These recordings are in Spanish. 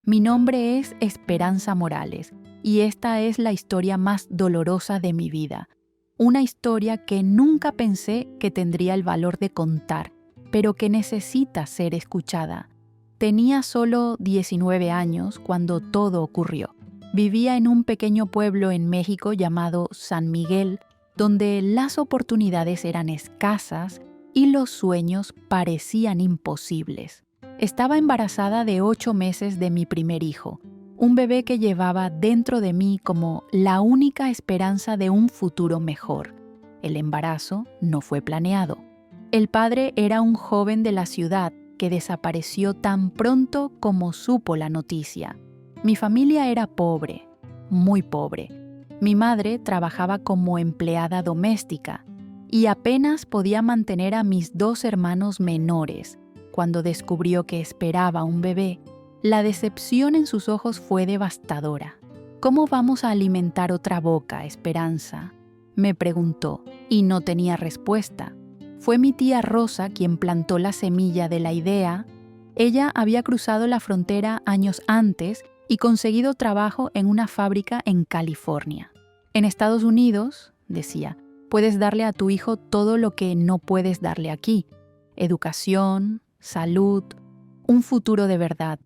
Mi nombre es Esperanza Morales y esta es la historia más dolorosa de mi vida. Una historia que nunca pensé que tendría el valor de contar, pero que necesita ser escuchada. Tenía solo 19 años cuando todo ocurrió. Vivía en un pequeño pueblo en México llamado San Miguel, donde las oportunidades eran escasas y los sueños parecían imposibles. Estaba embarazada de 8 meses de mi primer hijo, un bebé que llevaba dentro de mí como la única esperanza de un futuro mejor. El embarazo no fue planeado. El padre era un joven de la ciudad que desapareció tan pronto como supo la noticia. Mi familia era pobre, muy pobre. Mi madre trabajaba como empleada doméstica y apenas podía mantener a mis 2 hermanos menores. Cuando descubrió que esperaba un bebé, la decepción en sus ojos fue devastadora. ¿Cómo vamos a alimentar otra boca, Esperanza?, me preguntó, y no tenía respuesta. Fue mi tía Rosa quien plantó la semilla de la idea. Ella había cruzado la frontera años antes y conseguido trabajo en una fábrica en California. En Estados Unidos, decía, puedes darle a tu hijo todo lo que no puedes darle aquí: educación, salud, un futuro de verdad.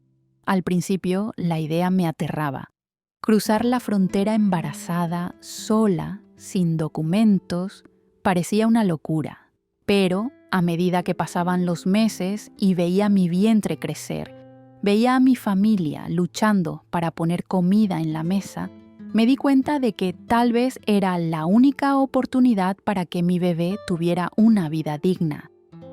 Al principio, la idea me aterraba. Cruzar la frontera embarazada, sola, sin documentos, parecía una locura. Pero, a medida que pasaban los meses y veía mi vientre crecer, veía a mi familia luchando para poner comida en la mesa, me di cuenta de que tal vez era la única oportunidad para que mi bebé tuviera una vida digna.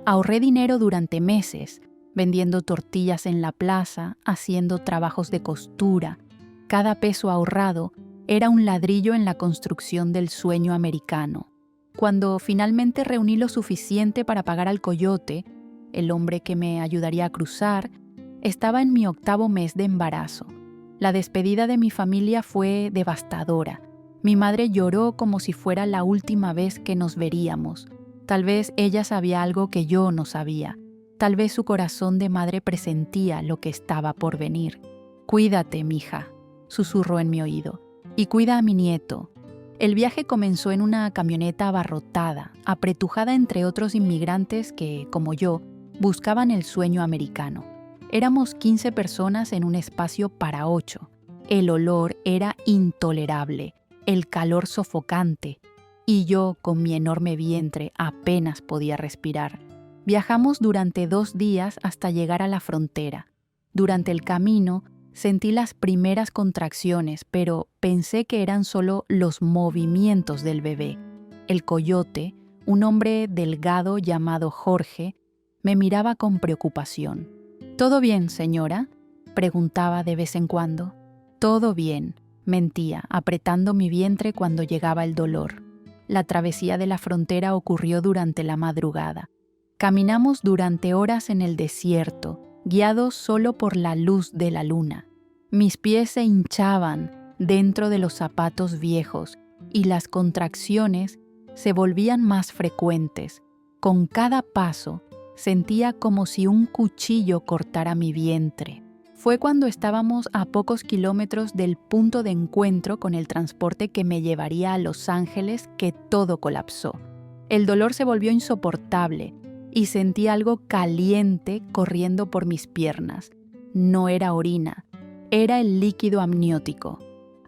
Ahorré dinero durante meses, vendiendo tortillas en la plaza, haciendo trabajos de costura. Cada peso ahorrado era un ladrillo en la construcción del sueño americano. Cuando finalmente reuní lo suficiente para pagar al coyote, el hombre que me ayudaría a cruzar, estaba en mi 8º mes de embarazo. La despedida de mi familia fue devastadora. Mi madre lloró como si fuera la última vez que nos veríamos. Tal vez ella sabía algo que yo no sabía. Tal vez su corazón de madre presentía lo que estaba por venir. «Cuídate, mija», susurró en mi oído, «y cuida a mi nieto». El viaje comenzó en una camioneta abarrotada, apretujada entre otros inmigrantes que, como yo, buscaban el sueño americano. Éramos 15 personas en un espacio para 8. El olor era intolerable, el calor sofocante, y yo, con mi enorme vientre, apenas podía respirar. Viajamos durante 2 días hasta llegar a la frontera. Durante el camino, sentí las primeras contracciones, pero pensé que eran solo los movimientos del bebé. El coyote, un hombre delgado llamado Jorge, me miraba con preocupación. «¿Todo bien, señora?», preguntaba de vez en cuando. «Todo bien», mentía, apretando mi vientre cuando llegaba el dolor. La travesía de la frontera ocurrió durante la madrugada. Caminamos durante horas en el desierto, guiados solo por la luz de la luna. Mis pies se hinchaban dentro de los zapatos viejos y las contracciones se volvían más frecuentes. Con cada paso, sentía como si un cuchillo cortara mi vientre. Fue cuando estábamos a pocos kilómetros del punto de encuentro con el transporte que me llevaría a Los Ángeles que todo colapsó. El dolor se volvió insoportable y sentí algo caliente corriendo por mis piernas. No era orina, era el líquido amniótico.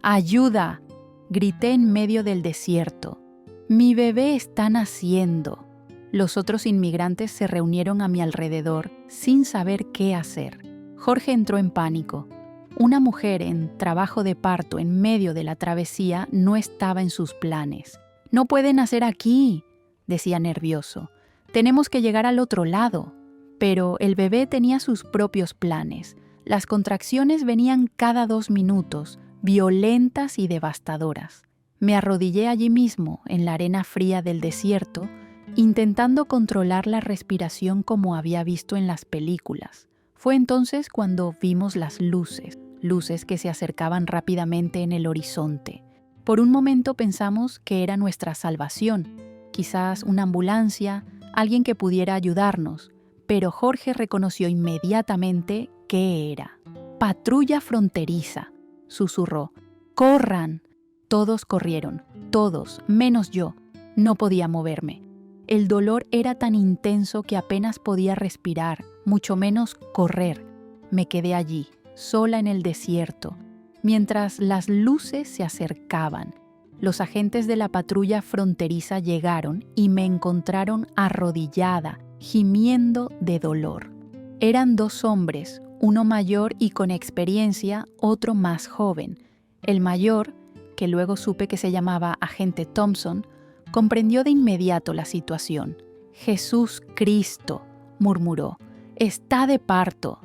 «¡Ayuda!», grité en medio del desierto. «Mi bebé está naciendo». Los otros inmigrantes se reunieron a mi alrededor sin saber qué hacer. Jorge entró en pánico. Una mujer en trabajo de parto en medio de la travesía no estaba en sus planes. «No puede nacer aquí», decía nervioso. «Tenemos que llegar al otro lado». Pero el bebé tenía sus propios planes. Las contracciones venían cada 2 minutos, violentas y devastadoras. Me arrodillé allí mismo, en la arena fría del desierto, intentando controlar la respiración como había visto en las películas. Fue entonces cuando vimos las luces que se acercaban rápidamente en el horizonte. Por un momento pensamos que era nuestra salvación, quizás una ambulancia, alguien que pudiera ayudarnos, pero Jorge reconoció inmediatamente qué era. patrulla fronteriza», susurró. «¡Corran!». Todos corrieron, todos, menos yo. No podía moverme. El dolor era tan intenso que apenas podía respirar, mucho menos correr. Me quedé allí, sola en el desierto, mientras las luces se acercaban. Los agentes de la patrulla fronteriza llegaron y me encontraron arrodillada, gimiendo de dolor. Eran 2 hombres, uno mayor y con experiencia, otro más joven. El mayor, que luego supe que se llamaba agente Thompson, comprendió de inmediato la situación. «Jesús Cristo», murmuró, «está de parto».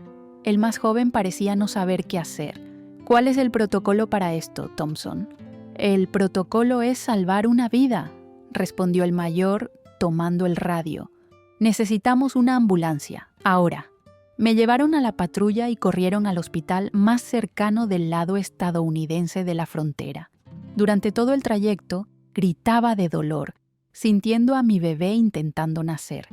El más joven parecía no saber qué hacer. «¿Cuál es el protocolo para esto, Thompson?» «El protocolo es salvar una vida», respondió el mayor, tomando el radio. «Necesitamos una ambulancia, ahora». Me llevaron a la patrulla y corrieron al hospital más cercano del lado estadounidense de la frontera. Durante todo el trayecto, gritaba de dolor, sintiendo a mi bebé intentando nacer.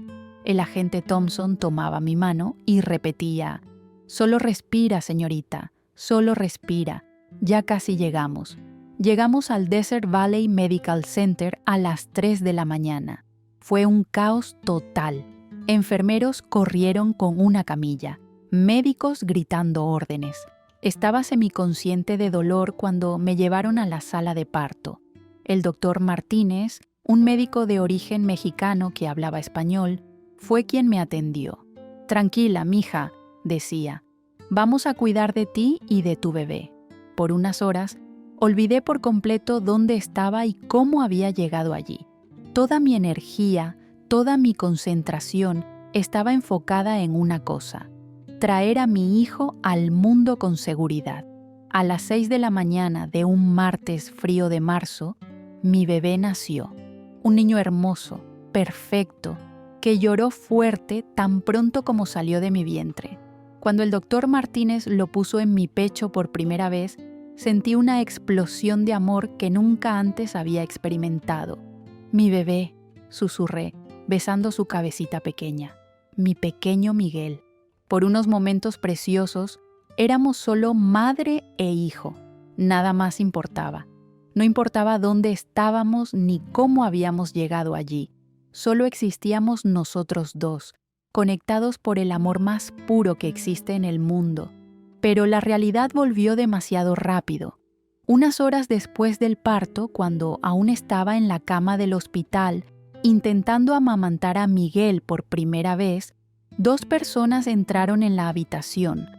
El agente Thompson tomaba mi mano y repetía: «Solo respira, señorita, solo respira. Ya casi llegamos». Llegamos al Desert Valley Medical Center a las 3 de la mañana. Fue un caos total. Enfermeros corrieron con una camilla, médicos gritando órdenes. Estaba semiconsciente de dolor cuando me llevaron a la sala de parto. El doctor Martínez, un médico de origen mexicano que hablaba español, fue quien me atendió. «Tranquila, mija», decía, «vamos a cuidar de ti y de tu bebé». Por unas horas, olvidé por completo dónde estaba y cómo había llegado allí. Toda mi energía, toda mi concentración estaba enfocada en una cosa: traer a mi hijo al mundo con seguridad. A las 6 de la mañana de un martes frío de marzo, mi bebé nació. Un niño hermoso, perfecto, que lloró fuerte tan pronto como salió de mi vientre. Cuando el doctor Martínez lo puso en mi pecho por primera vez, sentí una explosión de amor que nunca antes había experimentado. «Mi bebé», susurré, besando su cabecita pequeña. «Mi pequeño Miguel». Por unos momentos preciosos, éramos solo madre e hijo. Nada más importaba. No importaba dónde estábamos ni cómo habíamos llegado allí. Solo existíamos nosotros 2, conectados por el amor más puro que existe en el mundo. Pero la realidad volvió demasiado rápido. Unas horas después del parto, cuando aún estaba en la cama del hospital, intentando amamantar a Miguel por primera vez, 2 personas entraron en la habitación.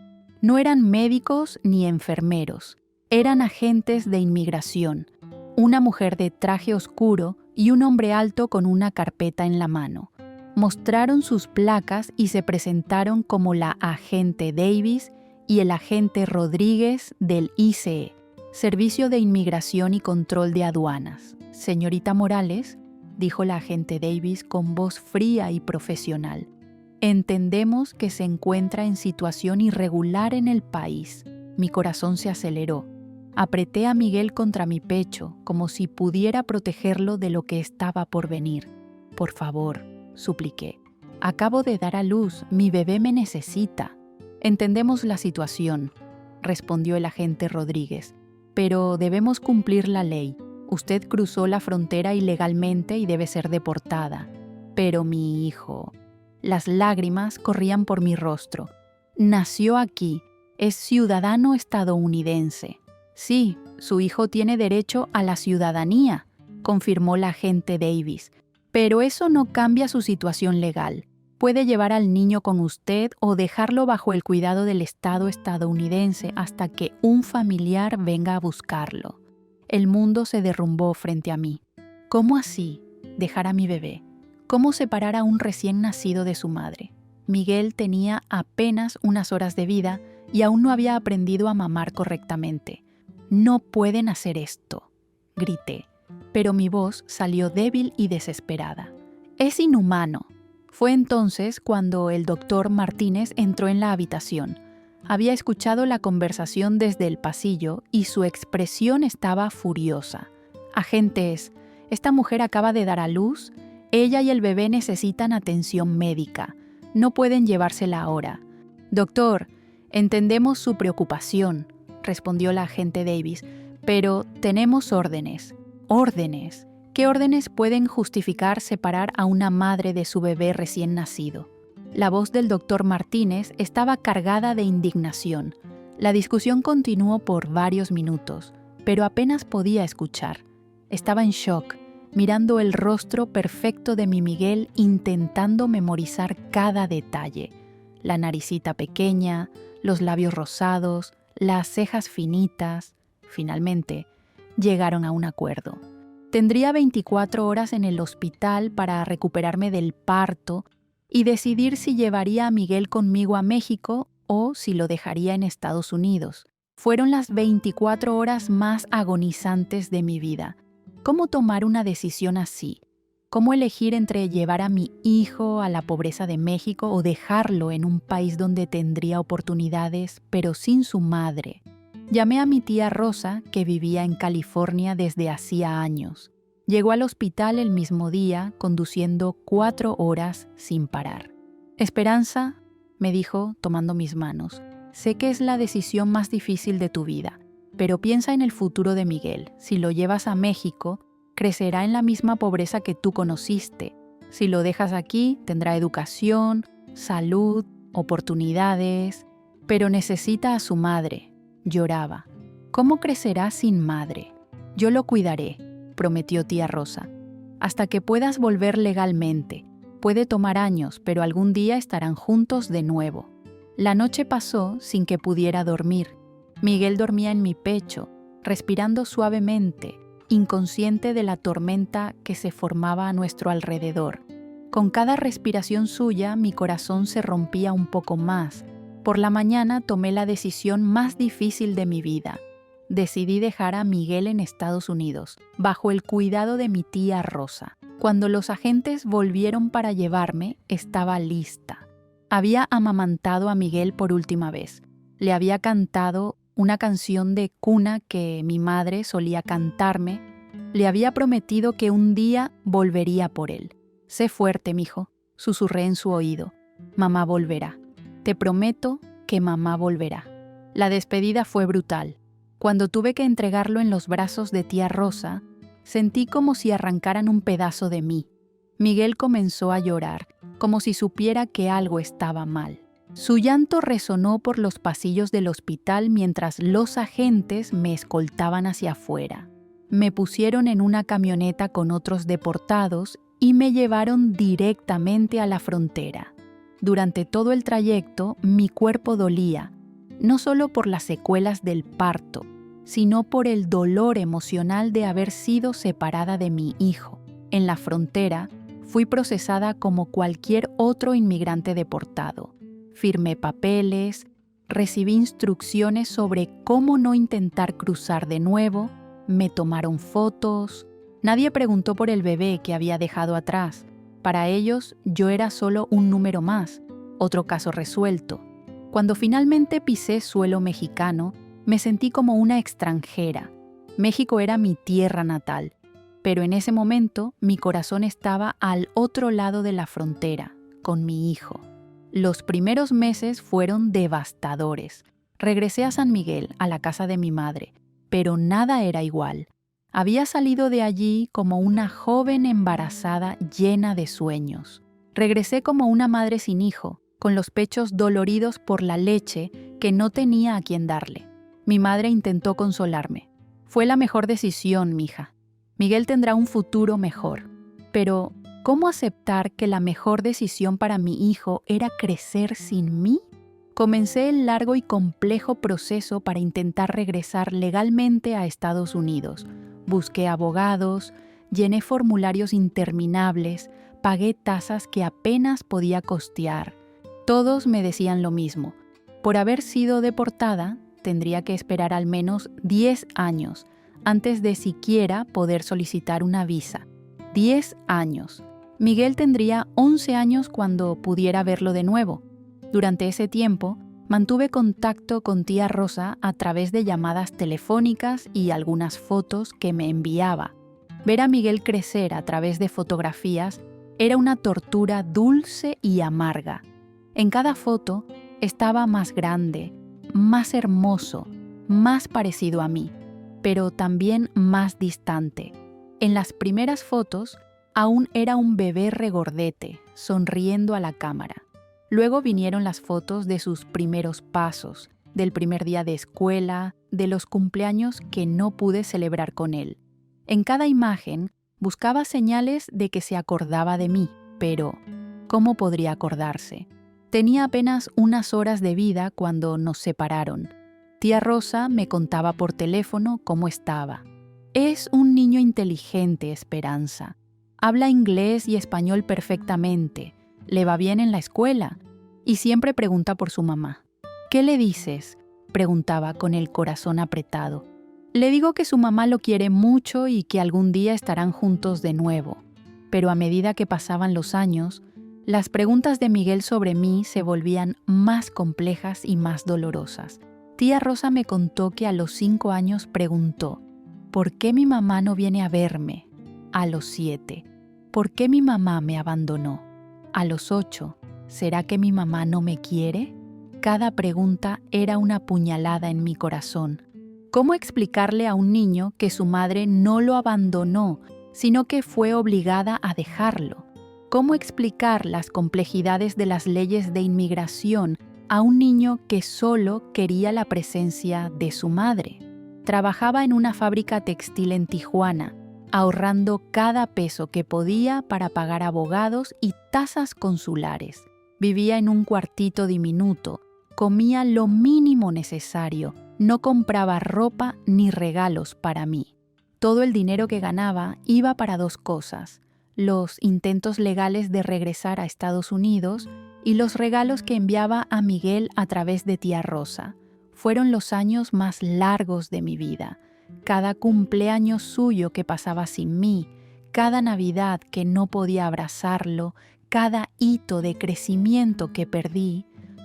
No eran médicos ni enfermeros, eran agentes de inmigración, una mujer de traje oscuro y un hombre alto con una carpeta en la mano. Mostraron sus placas y se presentaron como la agente Davis y el agente Rodríguez del ICE, Servicio de Inmigración y Control de Aduanas. «Señorita Morales», dijo la agente Davis con voz fría y profesional, «entendemos que se encuentra en situación irregular en el país». Mi corazón se aceleró. Apreté a Miguel contra mi pecho, como si pudiera protegerlo de lo que estaba por venir. «Por favor», supliqué. «Acabo de dar a luz, mi bebé me necesita». «Entendemos la situación», respondió el agente Rodríguez, «pero debemos cumplir la ley. Usted cruzó la frontera ilegalmente y debe ser deportada». «Pero mi hijo...». Las lágrimas corrían por mi rostro. «Nació aquí, es ciudadano estadounidense». «Sí, su hijo tiene derecho a la ciudadanía», confirmó la agente Davis, «pero eso no cambia su situación legal. Puede llevar al niño con usted o dejarlo bajo el cuidado del Estado estadounidense hasta que un familiar venga a buscarlo». El mundo se derrumbó frente a mí. ¿Cómo así? ¿Dejar a mi bebé? ¿Cómo separar a un recién nacido de su madre? Miguel tenía apenas unas horas de vida y aún no había aprendido a mamar correctamente. «No pueden hacer esto», grité, pero mi voz salió débil y desesperada. «Es inhumano». Fue entonces cuando el doctor Martínez entró en la habitación. Había escuchado la conversación desde el pasillo y su expresión estaba furiosa. «Agentes, esta mujer acaba de dar a luz. Ella y el bebé necesitan atención médica. No pueden llevársela ahora. Doctor, Entendemos su preocupación, respondió la agente Davis, pero tenemos órdenes. ¿Órdenes? ¿Qué órdenes pueden justificar separar a una madre de su bebé recién nacido? La voz del doctor Martínez estaba cargada de indignación. La discusión continuó por varios minutos, pero apenas podía escuchar. Estaba en shock, mirando el rostro perfecto de mi Miguel, intentando memorizar cada detalle. La naricita pequeña, los labios rosados, las cejas finitas. Finalmente, llegaron a un acuerdo. Tendría 24 horas en el hospital para recuperarme del parto y decidir si llevaría a Miguel conmigo a México o si lo dejaría en Estados Unidos. Fueron las 24 horas más agonizantes de mi vida. ¿Cómo tomar una decisión así? ¿Cómo elegir entre llevar a mi hijo a la pobreza de México o dejarlo en un país donde tendría oportunidades, pero sin su madre? Llamé a mi tía Rosa, que vivía en California desde hacía años. Llegó al hospital el mismo día, conduciendo 4 horas sin parar. Esperanza, me dijo, tomando mis manos, sé que es la decisión más difícil de tu vida, pero piensa en el futuro de Miguel. Si lo llevas a México, crecerá en la misma pobreza que tú conociste. Si lo dejas aquí, tendrá educación, salud, oportunidades, pero necesita a su madre. Lloraba. ¿Cómo crecerá sin madre? Yo lo cuidaré, prometió tía Rosa, hasta que puedas volver legalmente. Puede tomar años, pero algún día estarán juntos de nuevo. La noche pasó sin que pudiera dormir. Miguel dormía en mi pecho, respirando suavemente, inconsciente de la tormenta que se formaba a nuestro alrededor. Con cada respiración suya, mi corazón se rompía un poco más. Por la mañana tomé la decisión más difícil de mi vida. Decidí dejar a Miguel en Estados Unidos, bajo el cuidado de mi tía Rosa. Cuando los agentes volvieron para llevarme, estaba lista. Había amamantado a Miguel por última vez. Le había cantado una canción de cuna que mi madre solía cantarme. Le había prometido que un día volvería por él. Sé fuerte, mijo, susurré en su oído. Mamá volverá. Te prometo que mamá volverá. La despedida fue brutal. Cuando tuve que entregarlo en los brazos de tía Rosa, sentí como si arrancaran un pedazo de mí. Miguel comenzó a llorar, como si supiera que algo estaba mal. Su llanto resonó por los pasillos del hospital mientras los agentes me escoltaban hacia afuera. Me pusieron en una camioneta con otros deportados y me llevaron directamente a la frontera. Durante todo el trayecto, mi cuerpo dolía, no solo por las secuelas del parto, sino por el dolor emocional de haber sido separada de mi hijo. En la frontera, fui procesada como cualquier otro inmigrante deportado. Firmé papeles, recibí instrucciones sobre cómo no intentar cruzar de nuevo, me tomaron fotos. Nadie preguntó por el bebé que había dejado atrás. Para ellos, yo era solo un número más, otro caso resuelto. Cuando finalmente pisé suelo mexicano, me sentí como una extranjera. México era mi tierra natal, pero en ese momento mi corazón estaba al otro lado de la frontera, con mi hijo. Los primeros meses fueron devastadores. Regresé a San Miguel, a la casa de mi madre, pero nada era igual. Había salido de allí como una joven embarazada llena de sueños. Regresé como una madre sin hijo, con los pechos doloridos por la leche que no tenía a quien darle. Mi madre intentó consolarme. Fue la mejor decisión, mija. Miguel tendrá un futuro mejor. Pero, ¿cómo aceptar que la mejor decisión para mi hijo era crecer sin mí? Comencé el largo y complejo proceso para intentar regresar legalmente a Estados Unidos. Busqué abogados, llené formularios interminables, pagué tasas que apenas podía costear. Todos me decían lo mismo. Por haber sido deportada, tendría que esperar al menos 10 años antes de siquiera poder solicitar una visa. 10 años. Miguel tendría 11 años cuando pudiera verlo de nuevo. Durante ese tiempo, mantuve contacto con tía Rosa a través de llamadas telefónicas y algunas fotos que me enviaba. Ver a Miguel crecer a través de fotografías era una tortura dulce y amarga. En cada foto estaba más grande, más hermoso, más parecido a mí, pero también más distante. En las primeras fotos, aún era un bebé regordete, sonriendo a la cámara. Luego vinieron las fotos de sus primeros pasos, del primer día de escuela, de los cumpleaños que no pude celebrar con él. En cada imagen buscaba señales de que se acordaba de mí, pero ¿cómo podría acordarse? Tenía apenas unas horas de vida cuando nos separaron. Tía Rosa me contaba por teléfono cómo estaba. Es un niño inteligente, Esperanza. Habla inglés y español perfectamente. Le va bien en la escuela y siempre pregunta por su mamá. ¿Qué le dices?, preguntaba con el corazón apretado. Le digo que su mamá lo quiere mucho y que algún día estarán juntos de nuevo. Pero a medida que pasaban los años, las preguntas de Miguel sobre mí se volvían más complejas y más dolorosas. Tía Rosa me contó que a los 5 años preguntó: ¿por qué mi mamá no viene a verme? A los 7, ¿por qué mi mamá me abandonó? A los 8, ¿será que mi mamá no me quiere? Cada pregunta era una puñalada en mi corazón. ¿Cómo explicarle a un niño que su madre no lo abandonó, sino que fue obligada a dejarlo? ¿Cómo explicar las complejidades de las leyes de inmigración a un niño que solo quería la presencia de su madre? Trabajaba en una fábrica textil en Tijuana, ahorrando cada peso que podía para pagar abogados y tasas consulares. Vivía en un cuartito diminuto, comía lo mínimo necesario, no compraba ropa ni regalos para mí. Todo el dinero que ganaba iba para 2 cosas: los intentos legales de regresar a Estados Unidos y los regalos que enviaba a Miguel a través de tía Rosa. Fueron los años más largos de mi vida. Cada cumpleaños suyo que pasaba sin mí, cada Navidad que no podía abrazarlo, cada hito de crecimiento que perdí,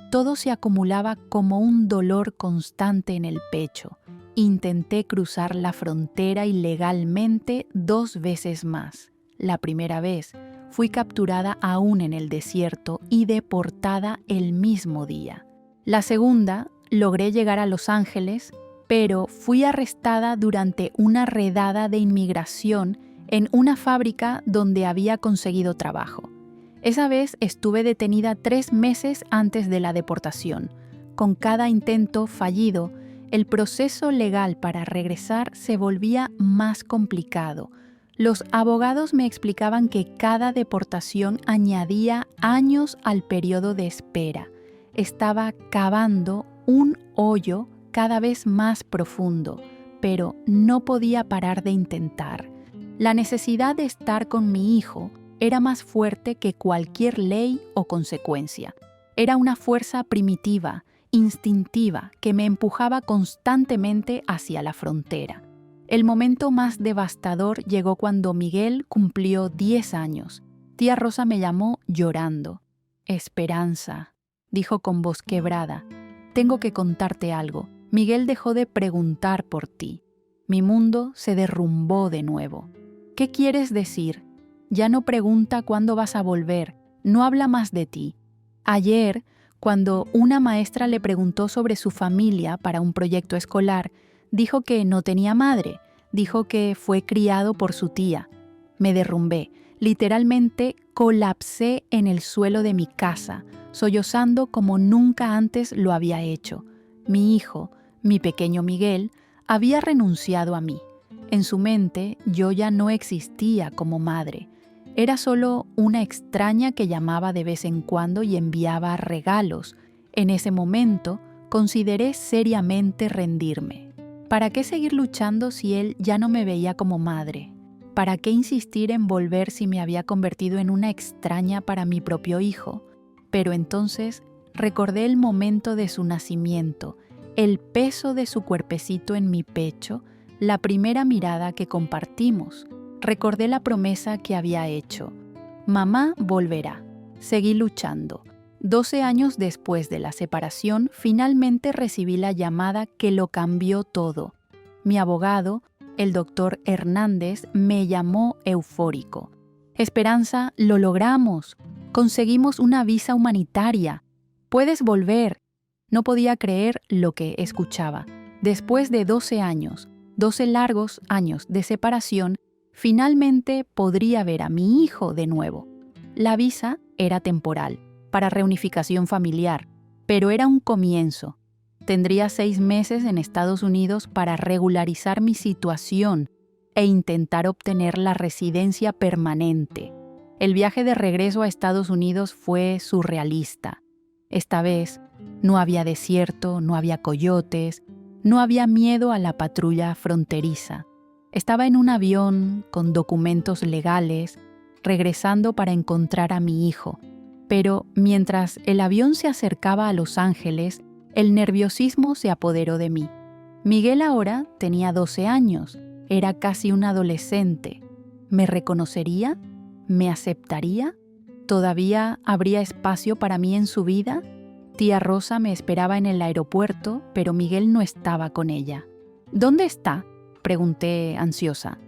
todo se acumulaba como un dolor constante en el pecho. Intenté cruzar la frontera ilegalmente 2 veces más. La primera vez fui capturada aún en el desierto y deportada el mismo día. La segunda, logré llegar a Los Ángeles, pero fui arrestada durante una redada de inmigración en una fábrica donde había conseguido trabajo. Esa vez estuve detenida 3 meses antes de la deportación. Con cada intento fallido, el proceso legal para regresar se volvía más complicado. Los abogados me explicaban que cada deportación añadía años al periodo de espera. Estaba cavando un hoyo cada vez más profundo, pero no podía parar de intentar. La necesidad de estar con mi hijo era más fuerte que cualquier ley o consecuencia. Era una fuerza primitiva, instintiva, que me empujaba constantemente hacia la frontera. El momento más devastador llegó cuando Miguel cumplió 10 años. Tía Rosa me llamó llorando. «Esperanza», dijo con voz quebrada, «tengo que contarte algo. Miguel dejó de preguntar por ti. Mi mundo se derrumbó de nuevo. ¿Qué quieres decir? Ya no pregunta cuándo vas a volver, no habla más de ti. Ayer, cuando una maestra le preguntó sobre su familia para un proyecto escolar, dijo que no tenía madre, dijo que fue criado por su tía. Me derrumbé, literalmente colapsé en el suelo de mi casa, sollozando como nunca antes lo había hecho. Mi hijo, mi pequeño Miguel, había renunciado a mí. En su mente, yo ya no existía como madre. Era solo una extraña que llamaba de vez en cuando y enviaba regalos. En ese momento, consideré seriamente rendirme. ¿Para qué seguir luchando si él ya no me veía como madre? ¿Para qué insistir en volver si me había convertido en una extraña para mi propio hijo? Pero entonces recordé el momento de su nacimiento, el peso de su cuerpecito en mi pecho, la primera mirada que compartimos. Recordé la promesa que había hecho. Mamá volverá. Seguí luchando. 12 años después de la separación, finalmente recibí la llamada que lo cambió todo. Mi abogado, el doctor Hernández, me llamó eufórico. «Esperanza, lo logramos. Conseguimos una visa humanitaria. Puedes volver». No podía creer lo que escuchaba. Después de 12 años, 12 largos años de separación, finalmente podría ver a mi hijo de nuevo. La visa era temporal, para reunificación familiar, pero era un comienzo. Tendría 6 meses en Estados Unidos para regularizar mi situación e intentar obtener la residencia permanente. El viaje de regreso a Estados Unidos fue surrealista. Esta vez no había desierto, no había coyotes, no había miedo a la patrulla fronteriza. Estaba en un avión con documentos legales, regresando para encontrar a mi hijo. Pero mientras el avión se acercaba a Los Ángeles, el nerviosismo se apoderó de mí. Miguel ahora tenía 12 años, era casi un adolescente. ¿Me reconocería? ¿Me aceptaría? ¿Todavía habría espacio para mí en su vida? Tía Rosa me esperaba en el aeropuerto, pero Miguel no estaba con ella. ¿Dónde está?, pregunté ansiosa.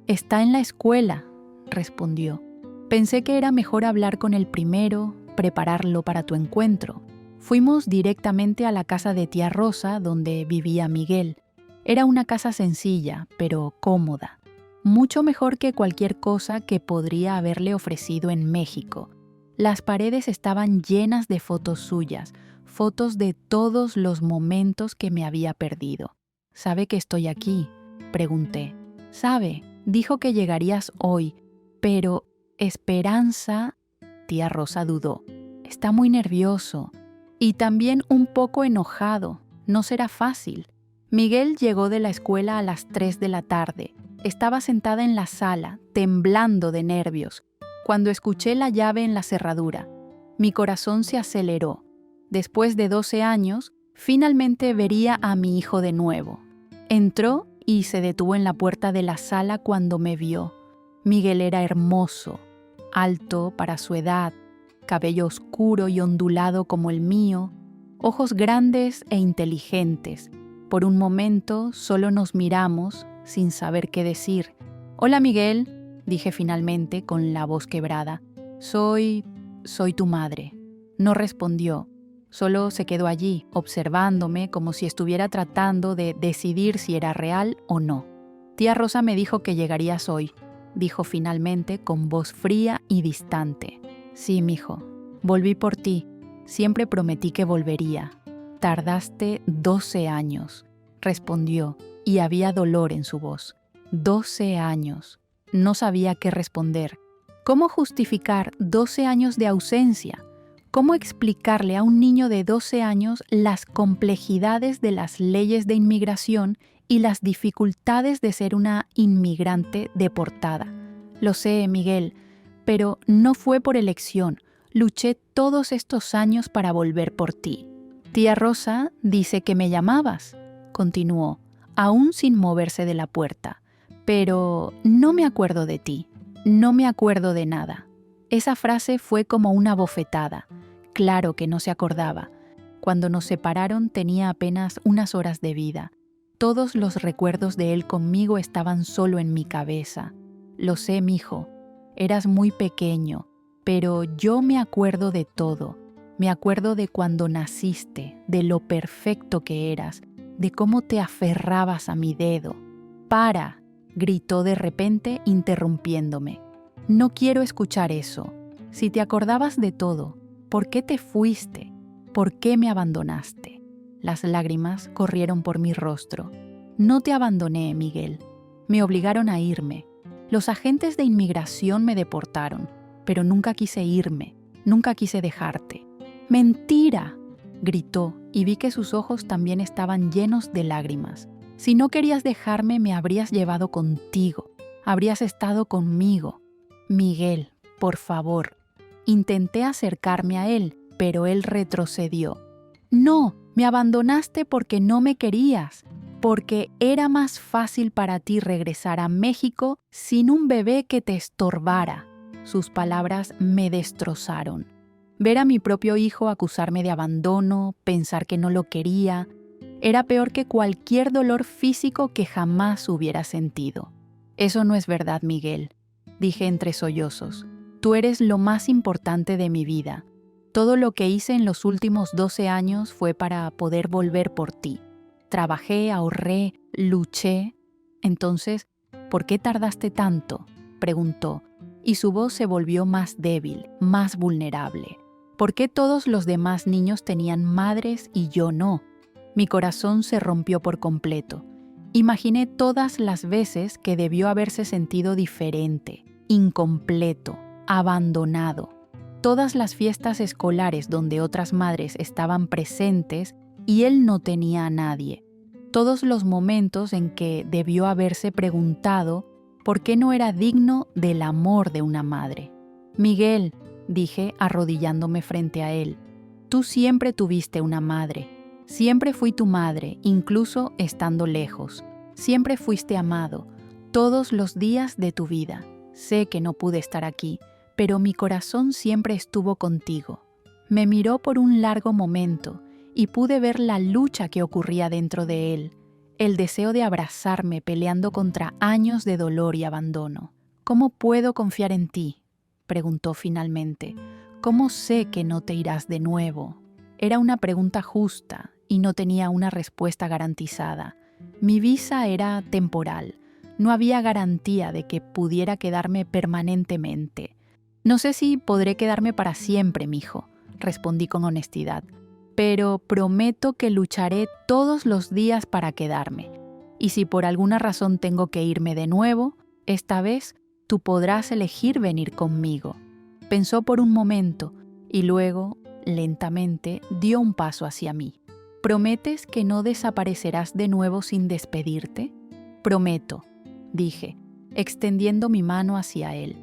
Está en la escuela, respondió. Pensé que era mejor hablar con el primero, prepararlo para tu encuentro. Fuimos directamente a la casa de tía Rosa, donde vivía Miguel. Era una casa sencilla, pero cómoda. Mucho mejor que cualquier cosa que podría haberle ofrecido en México. Las paredes estaban llenas de fotos suyas, fotos de todos los momentos que me había perdido. ¿Sabe que estoy aquí?, pregunté. Sabe, dijo que llegarías hoy, pero Esperanza... Tía Rosa dudó. Está muy nervioso y también un poco enojado. No será fácil. Miguel llegó de la escuela a las 3 de la tarde. Estaba sentada en la sala, temblando de nervios, cuando escuché la llave en la cerradura. Mi corazón se aceleró. Después de 12 años, finalmente vería a mi hijo de nuevo. Entró y se detuvo en la puerta de la sala cuando me vio. Miguel era hermoso, alto para su edad, cabello oscuro y ondulado como el mío, ojos grandes e inteligentes. Por un momento solo nos miramos sin saber qué decir. «Hola, Miguel», dije finalmente con la voz quebrada. Soy tu madre». No respondió, solo se quedó allí, observándome como si estuviera tratando de decidir si era real o no. «Tía Rosa me dijo que llegarías hoy», dijo finalmente con voz fría y distante. «Sí, mijo, volví por ti. Siempre prometí que volvería. Tardaste 12 años», respondió, y había dolor en su voz. 12 años. No sabía qué responder. ¿Cómo justificar 12 años de ausencia? ¿Cómo explicarle a un niño de 12 años las complejidades de las leyes de inmigración y las dificultades de ser una inmigrante deportada? Lo sé, Miguel, pero no fue por elección. Luché todos estos años para volver por ti. Tía Rosa dice que me llamabas, continuó, aún sin moverse de la puerta. Pero no me acuerdo de ti, no me acuerdo de nada. Esa frase fue como una bofetada. Claro que no se acordaba. Cuando nos separaron tenía apenas unas horas de vida. Todos los recuerdos de él conmigo estaban solo en mi cabeza. Lo sé, mijo, eras muy pequeño, pero yo me acuerdo de todo. Me acuerdo de cuando naciste, de lo perfecto que eras, de cómo te aferrabas a mi dedo. «¡Para!», gritó de repente, interrumpiéndome. «No quiero escuchar eso. Si te acordabas de todo, ¿por qué te fuiste? ¿Por qué me abandonaste?». Las lágrimas corrieron por mi rostro. «No te abandoné, Miguel. Me obligaron a irme. Los agentes de inmigración me deportaron, pero nunca quise irme, nunca quise dejarte». «¡Mentira!», gritó, y vi que sus ojos también estaban llenos de lágrimas. «Si no querías dejarme, me habrías llevado contigo, habrías estado conmigo». «Miguel, por favor». Intenté acercarme a él, pero él retrocedió. «No, me abandonaste porque no me querías, porque era más fácil para ti regresar a México sin un bebé que te estorbara». Sus palabras me destrozaron. Ver a mi propio hijo acusarme de abandono, pensar que no lo quería, era peor que cualquier dolor físico que jamás hubiera sentido. «Eso no es verdad, Miguel», dije entre sollozos. «Tú eres lo más importante de mi vida. Todo lo que hice en los últimos 12 años fue para poder volver por ti. Trabajé, ahorré, luché. Entonces, ¿por qué tardaste tanto?, preguntó, y su voz se volvió más débil, más vulnerable. ¿Por qué todos los demás niños tenían madres y yo no? Mi corazón se rompió por completo. Imaginé todas las veces que debió haberse sentido diferente, incompleto, abandonado. Todas las fiestas escolares donde otras madres estaban presentes y él no tenía a nadie. Todos los momentos en que debió haberse preguntado por qué no era digno del amor de una madre. Miguel, dije arrodillándome frente a él, tú siempre tuviste una madre. Siempre fui tu madre, incluso estando lejos. Siempre fuiste amado, todos los días de tu vida. Sé que no pude estar aquí, pero mi corazón siempre estuvo contigo. Me miró por un largo momento y pude ver la lucha que ocurría dentro de él, el deseo de abrazarme peleando contra años de dolor y abandono. ¿Cómo puedo confiar en ti?, preguntó finalmente. ¿Cómo sé que no te irás de nuevo? Era una pregunta justa y no tenía una respuesta garantizada. Mi visa era temporal. No había garantía de que pudiera quedarme permanentemente. No sé si podré quedarme para siempre, mijo, respondí con honestidad, pero prometo que lucharé todos los días para quedarme. Y si por alguna razón tengo que irme de nuevo, esta vez tú podrás elegir venir conmigo. Pensó por un momento y luego, lentamente, dio un paso hacia mí. ¿Prometes que no desaparecerás de nuevo sin despedirte? Prometo, dije, extendiendo mi mano hacia él.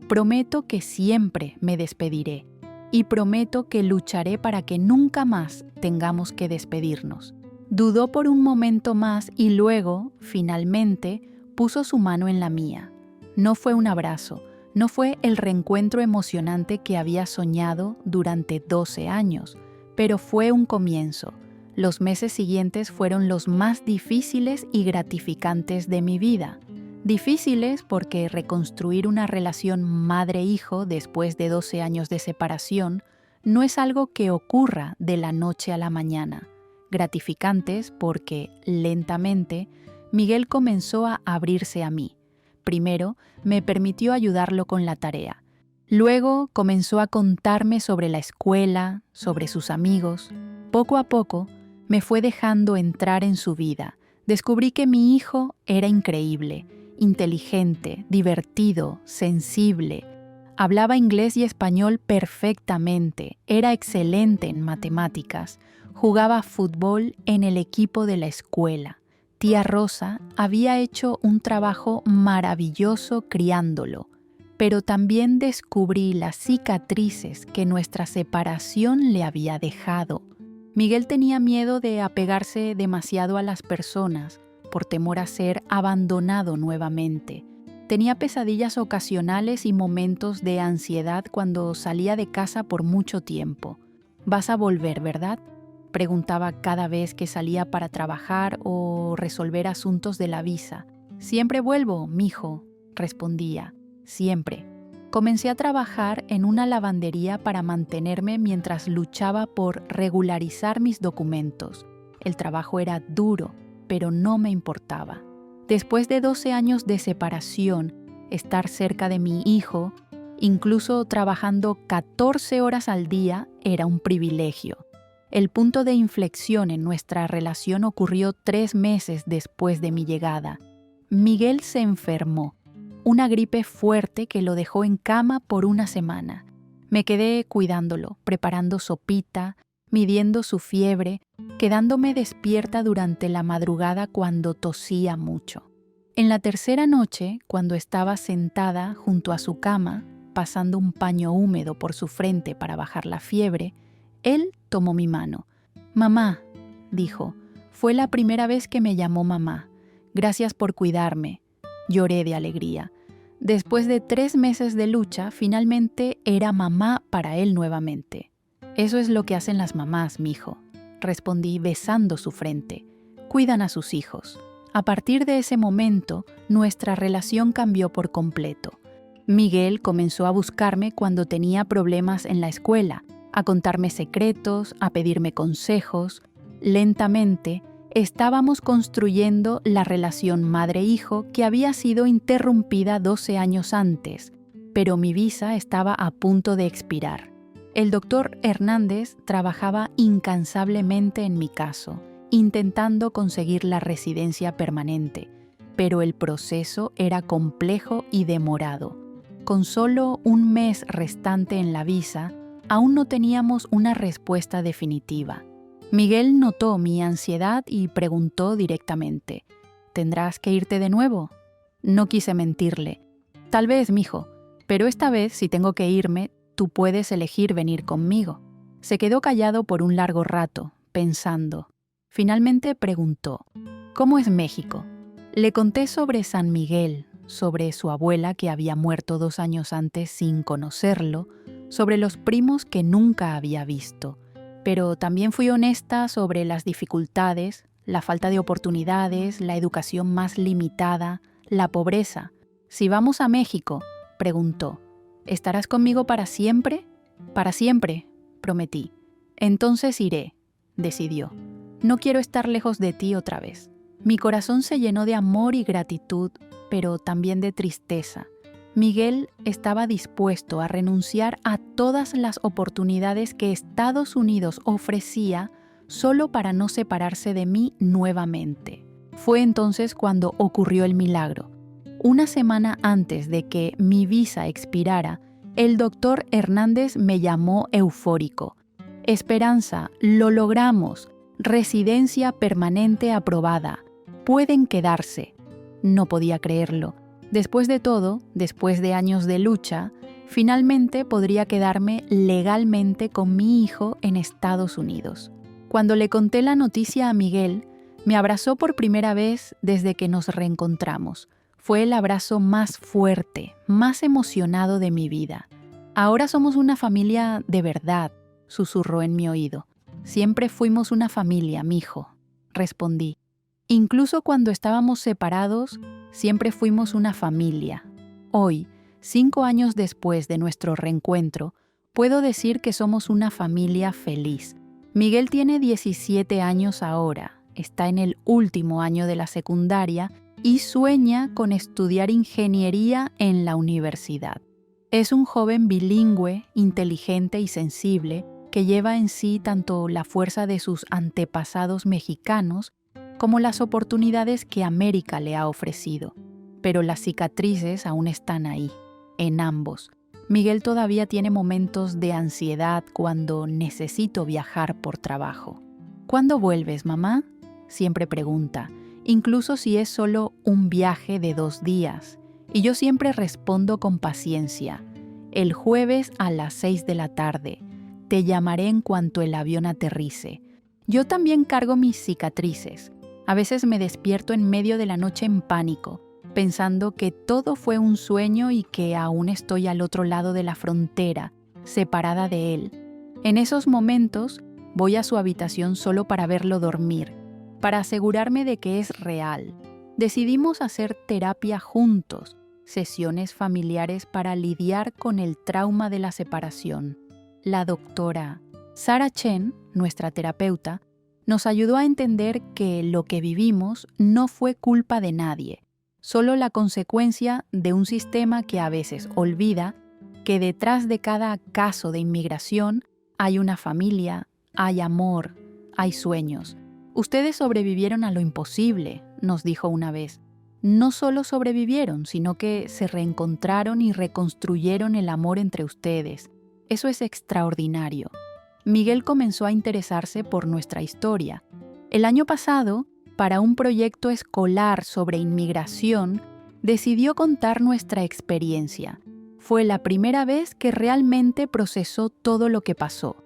Prometo que siempre me despediré y prometo que lucharé para que nunca más tengamos que despedirnos. Dudó por un momento más y luego, finalmente, puso su mano en la mía. No fue un abrazo, no fue el reencuentro emocionante que había soñado durante 12 años, pero fue un comienzo. Los meses siguientes fueron los más difíciles y gratificantes de mi vida. Difíciles porque reconstruir una relación madre-hijo después de 12 años de separación no es algo que ocurra de la noche a la mañana. Gratificantes porque, lentamente, Miguel comenzó a abrirse a mí. Primero, me permitió ayudarlo con la tarea. Luego, comenzó a contarme sobre la escuela, sobre sus amigos. Poco a poco, me fue dejando entrar en su vida. Descubrí que mi hijo era increíble, inteligente, divertido, sensible. Hablaba inglés y español perfectamente, era excelente en matemáticas, jugaba fútbol en el equipo de la escuela. Tía Rosa había hecho un trabajo maravilloso criándolo, pero también descubrí las cicatrices que nuestra separación le había dejado. Miguel tenía miedo de apegarse demasiado a las personas, por temor a ser abandonado nuevamente. Tenía pesadillas ocasionales y momentos de ansiedad cuando salía de casa por mucho tiempo. ¿Vas a volver, verdad?, preguntaba cada vez que salía para trabajar o resolver asuntos de la visa. Siempre vuelvo, mijo, respondía. Siempre. Comencé a trabajar en una lavandería para mantenerme mientras luchaba por regularizar mis documentos. El trabajo era duro, pero no me importaba. Después de 12 años de separación, estar cerca de mi hijo, incluso trabajando 14 horas al día, era un privilegio. El punto de inflexión en nuestra relación ocurrió 3 meses después de mi llegada. Miguel se enfermó, una gripe fuerte que lo dejó en cama por una semana. Me quedé cuidándolo, preparando sopita, midiendo su fiebre, quedándome despierta durante la madrugada cuando tosía mucho. En la tercera noche, cuando estaba sentada junto a su cama, pasando un paño húmedo por su frente para bajar la fiebre, él tomó mi mano. «Mamá», dijo, «fue la primera vez que me llamó mamá. Gracias por cuidarme». Lloré de alegría. Después de 3 meses de lucha, finalmente era mamá para él nuevamente. «Eso es lo que hacen las mamás, mijo», respondí besando su frente. «Cuidan a sus hijos». A partir de ese momento, nuestra relación cambió por completo. Miguel comenzó a buscarme cuando tenía problemas en la escuela. a contarme secretos, a pedirme consejos. Lentamente, estábamos construyendo la relación madre-hijo que había sido interrumpida 12 años antes, pero mi visa estaba a punto de expirar. El doctor Hernández trabajaba incansablemente en mi caso, intentando conseguir la residencia permanente, pero el proceso era complejo y demorado. Con solo un mes restante en la visa, aún no teníamos una respuesta definitiva. Miguel notó mi ansiedad y preguntó directamente: ¿Tendrás que irte de nuevo? No quise mentirle. Tal vez, mijo, pero esta vez, si tengo que irme, tú puedes elegir venir conmigo. Se quedó callado por un largo rato, pensando. Finalmente preguntó: ¿Cómo es México? Le conté sobre San Miguel, sobre su abuela que había muerto 2 años antes sin conocerlo, sobre los primos que nunca había visto. Pero también fui honesta sobre las dificultades, la falta de oportunidades, la educación más limitada, la pobreza. Si vamos a México, preguntó, ¿estarás conmigo para siempre? Para siempre, prometí. Entonces iré, decidió. No quiero estar lejos de ti otra vez. Mi corazón se llenó de amor y gratitud, pero también de tristeza. Miguel estaba dispuesto a renunciar a todas las oportunidades que Estados Unidos ofrecía solo para no separarse de mí nuevamente. Fue entonces cuando ocurrió el milagro. Una semana antes de que mi visa expirara, el doctor Hernández me llamó eufórico. Esperanza, lo logramos. Residencia permanente aprobada. Pueden quedarse. No podía creerlo. Después de todo, después de años de lucha, finalmente podría quedarme legalmente con mi hijo en Estados Unidos. Cuando le conté la noticia a Miguel, me abrazó por primera vez desde que nos reencontramos. Fue el abrazo más fuerte, más emocionado de mi vida. Ahora somos una familia de verdad, susurró en mi oído. Siempre fuimos una familia, mijo, respondí. Incluso cuando estábamos separados, siempre fuimos una familia. Hoy, 5 años después de nuestro reencuentro, puedo decir que somos una familia feliz. Miguel tiene 17 años ahora, está en el último año de la secundaria y sueña con estudiar ingeniería en la universidad. Es un joven bilingüe, inteligente y sensible que lleva en sí tanto la fuerza de sus antepasados mexicanos como las oportunidades que América le ha ofrecido. Pero las cicatrices aún están ahí, en ambos. Miguel todavía tiene momentos de ansiedad cuando necesito viajar por trabajo. ¿Cuándo vuelves, mamá?, siempre pregunta, incluso si es solo un viaje de 2 días. Y yo siempre respondo con paciencia: el jueves a las 6 de la tarde. Te llamaré en cuanto el avión aterrice. Yo también cargo mis cicatrices. A veces me despierto en medio de la noche en pánico, pensando que todo fue un sueño y que aún estoy al otro lado de la frontera, separada de él. En esos momentos, voy a su habitación solo para verlo dormir, para asegurarme de que es real. Decidimos hacer terapia juntos, sesiones familiares para lidiar con el trauma de la separación. La doctora Sarah Chen, nuestra terapeuta, nos ayudó a entender que lo que vivimos no fue culpa de nadie, solo la consecuencia de un sistema que a veces olvida que detrás de cada caso de inmigración hay una familia, hay amor, hay sueños. Ustedes sobrevivieron a lo imposible, nos dijo una vez. No solo sobrevivieron, sino que se reencontraron y reconstruyeron el amor entre ustedes. Eso es extraordinario. Miguel comenzó a interesarse por nuestra historia. El año pasado, para un proyecto escolar sobre inmigración, decidió contar nuestra experiencia. Fue la primera vez que realmente procesó todo lo que pasó.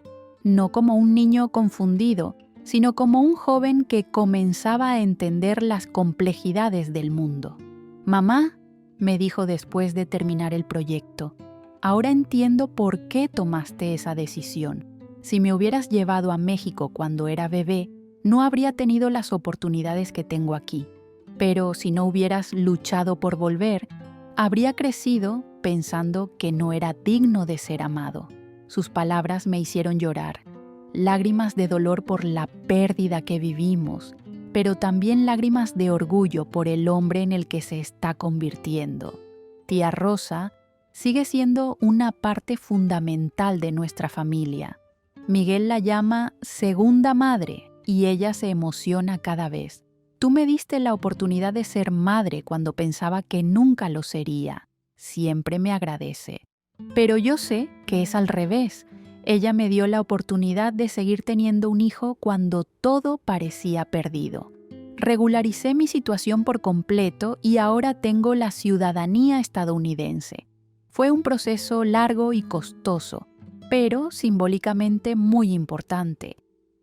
No como un niño confundido, sino como un joven que comenzaba a entender las complejidades del mundo. «Mamá», me dijo después de terminar el proyecto, «ahora entiendo por qué tomaste esa decisión. Si me hubieras llevado a México cuando era bebé, no habría tenido las oportunidades que tengo aquí. Pero si no hubieras luchado por volver, habría crecido pensando que no era digno de ser amado». Sus palabras me hicieron llorar. Lágrimas de dolor por la pérdida que vivimos, pero también lágrimas de orgullo por el hombre en el que se está convirtiendo. Tía Rosa sigue siendo una parte fundamental de nuestra familia. Miguel la llama segunda madre y ella se emociona cada vez. Tú me diste la oportunidad de ser madre cuando pensaba que nunca lo sería. Siempre me agradece. Pero yo sé que es al revés. Ella me dio la oportunidad de seguir teniendo un hijo cuando todo parecía perdido. Regularicé mi situación por completo y ahora tengo la ciudadanía estadounidense. Fue un proceso largo y costoso, pero simbólicamente muy importante.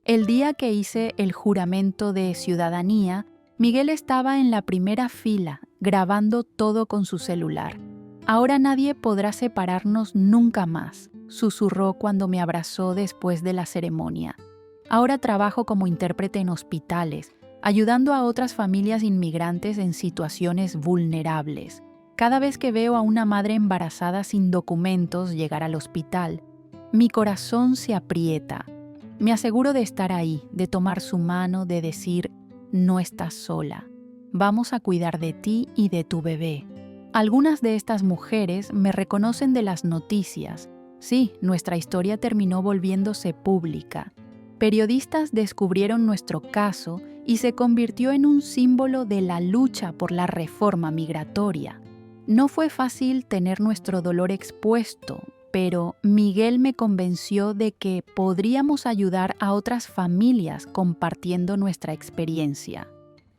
El día que hice el juramento de ciudadanía, Miguel estaba en la primera fila, grabando todo con su celular. Ahora nadie podrá separarnos nunca más, susurró cuando me abrazó después de la ceremonia. Ahora trabajo como intérprete en hospitales, ayudando a otras familias inmigrantes en situaciones vulnerables. Cada vez que veo a una madre embarazada sin documentos llegar al hospital, mi corazón se aprieta. Me aseguro de estar ahí, de tomar su mano, de decir, no estás sola. Vamos a cuidar de ti y de tu bebé. Algunas de estas mujeres me reconocen de las noticias. Sí, nuestra historia terminó volviéndose pública. Periodistas descubrieron nuestro caso y se convirtió en un símbolo de la lucha por la reforma migratoria. No fue fácil tener nuestro dolor expuesto, pero Miguel me convenció de que podríamos ayudar a otras familias compartiendo nuestra experiencia.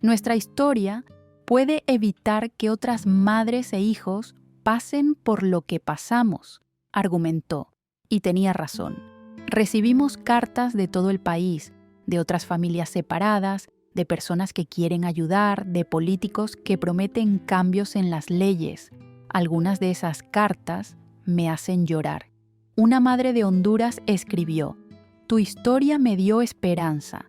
Nuestra historia puede evitar que otras madres e hijos pasen por lo que pasamos, argumentó, y tenía razón. Recibimos cartas de todo el país, de otras familias separadas, de personas que quieren ayudar, de políticos que prometen cambios en las leyes. Algunas de esas cartas me hacen llorar. Una madre de Honduras escribió: «Tu historia me dio esperanza.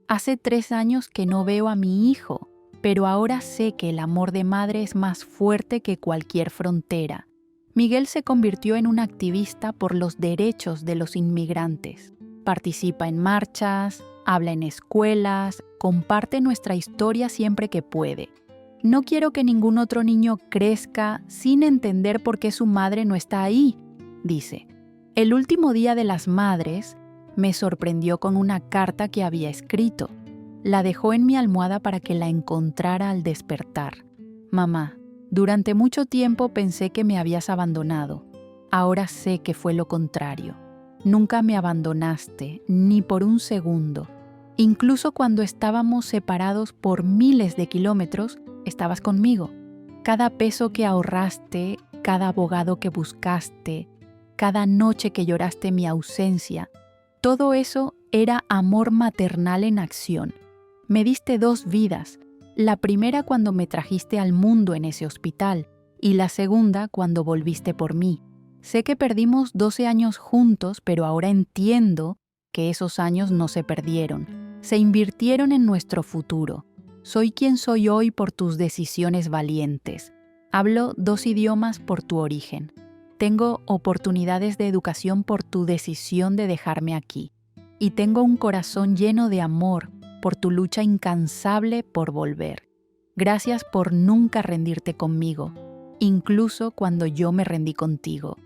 Hace 3 años que no veo a mi hijo, pero ahora sé que el amor de madre es más fuerte que cualquier frontera». Miguel se convirtió en un activista por los derechos de los inmigrantes. Participa en marchas, habla en escuelas, comparte nuestra historia siempre que puede. No quiero que ningún otro niño crezca sin entender por qué su madre no está ahí, dice. El último día de las madres me sorprendió con una carta que había escrito. La dejó en mi almohada para que la encontrara al despertar. Mamá, durante mucho tiempo pensé que me habías abandonado. Ahora sé que fue lo contrario. Nunca me abandonaste, ni por un segundo. Incluso cuando estábamos separados por miles de kilómetros, estabas conmigo. Cada peso que ahorraste, cada abogado que buscaste, cada noche que lloraste mi ausencia, todo eso era amor maternal en acción. Me diste 2 vidas, la primera cuando me trajiste al mundo en ese hospital y la segunda cuando volviste por mí. Sé que perdimos 12 años juntos, pero ahora entiendo que esos años no se perdieron, se invirtieron en nuestro futuro. Soy quien soy hoy por tus decisiones valientes. Hablo 2 idiomas por tu origen. Tengo oportunidades de educación por tu decisión de dejarme aquí. Y tengo un corazón lleno de amor por tu lucha incansable por volver. Gracias por nunca rendirte conmigo, incluso cuando yo me rendí contigo.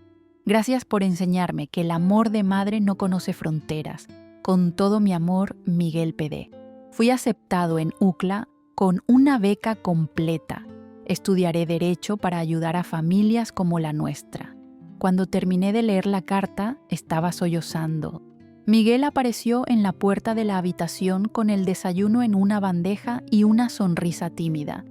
Gracias por enseñarme que el amor de madre no conoce fronteras. Con todo mi amor, Miguel PD. Fui aceptado en UCLA con una beca completa. Estudiaré Derecho para ayudar a familias como la nuestra. Cuando terminé de leer la carta, estaba sollozando. Miguel apareció en la puerta de la habitación con el desayuno en una bandeja y una sonrisa tímida.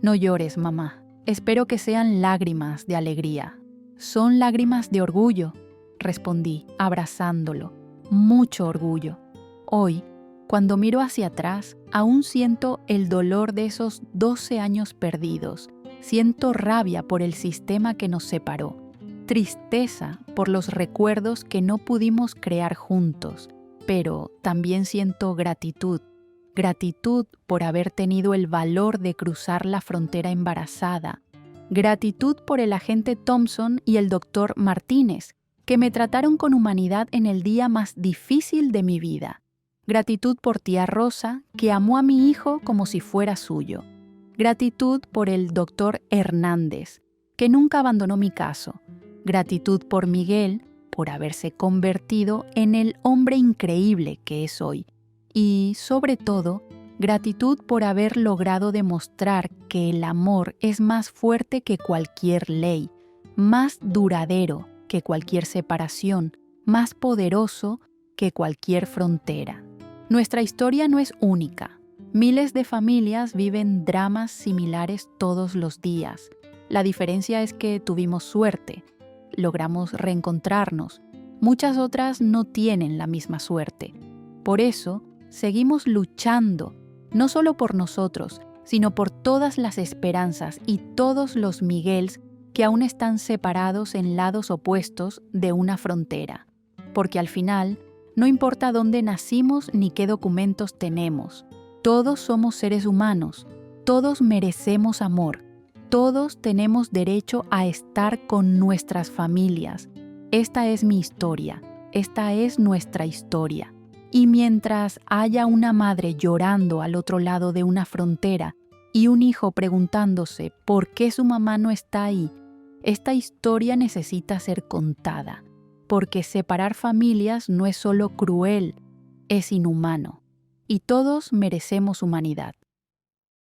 No llores, mamá. Espero que sean lágrimas de alegría. Son lágrimas de orgullo, respondí, abrazándolo. Mucho orgullo. Hoy, cuando miro hacia atrás, aún siento el dolor de esos 12 años perdidos. Siento rabia por el sistema que nos separó. Tristeza por los recuerdos que no pudimos crear juntos, pero también siento gratitud. Gratitud por haber tenido el valor de cruzar la frontera embarazada. Gratitud por el agente Thompson y el doctor Martínez, que me trataron con humanidad en el día más difícil de mi vida. Gratitud por tía Rosa, que amó a mi hijo como si fuera suyo. Gratitud por el doctor Hernández, que nunca abandonó mi caso. Gratitud por Miguel, por haberse convertido en el hombre increíble que es hoy. Y, sobre todo, gratitud por haber logrado demostrar que el amor es más fuerte que cualquier ley, más duradero que cualquier separación, más poderoso que cualquier frontera. Nuestra historia no es única. Miles de familias viven dramas similares todos los días. La diferencia es que tuvimos suerte, logramos reencontrarnos. Muchas otras no tienen la misma suerte. Por eso, seguimos luchando, no solo por nosotros, sino por todas las esperanzas y todos los Miguels que aún están separados en lados opuestos de una frontera. Porque al final, no importa dónde nacimos ni qué documentos tenemos, todos somos seres humanos, todos merecemos amor, todos tenemos derecho a estar con nuestras familias. Esta es mi historia, esta es nuestra historia. Y mientras haya una madre llorando al otro lado de una frontera y un hijo preguntándose por qué su mamá no está ahí, esta historia necesita ser contada, porque separar familias no es solo cruel, es inhumano. Y todos merecemos humanidad.